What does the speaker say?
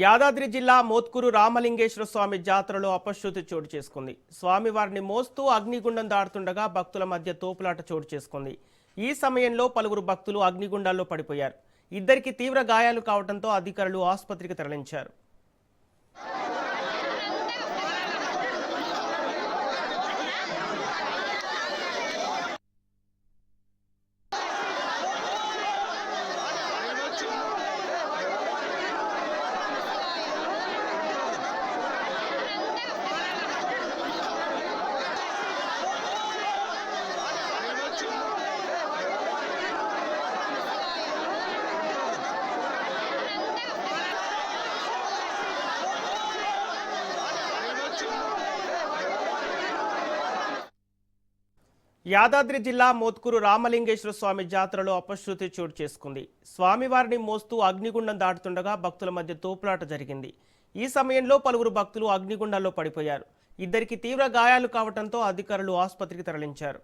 యాదాద్రి జిల్లా మోత్కూరు రామలింగేశ్వర స్వామి జాతరలో అపశృతి చోటు చేసుకుంది. స్వామివారిని మోస్తూ అగ్నిగుండం దాటుతుండగా భక్తుల మధ్య తోపులాట చోటు చేసుకుంది. ఈ సమయంలో పలువురు భక్తులు అగ్నిగుండాల్లో పడిపోయారు. ఇద్దరికి తీవ్ర గాయాలు కావడంతో అధికారులు ఆసుపత్రికి తరలించారు. యాదాద్రి జిల్లా మోత్కూరు రామలింగేశ్వర స్వామి జాతరలో అపశృతి చోటు చేసుకుంది. స్వామివారిని మోస్తూ అగ్నిగుండం దాటుతుండగా భక్తుల మధ్య తోపులాట జరిగింది. ఈ సమయంలో పలువురు భక్తులు అగ్నిగుండాల్లో పడిపోయారు. ఇద్దరికి తీవ్ర గాయాలు కావడంతో అధికారులు ఆసుపత్రికి తరలించారు.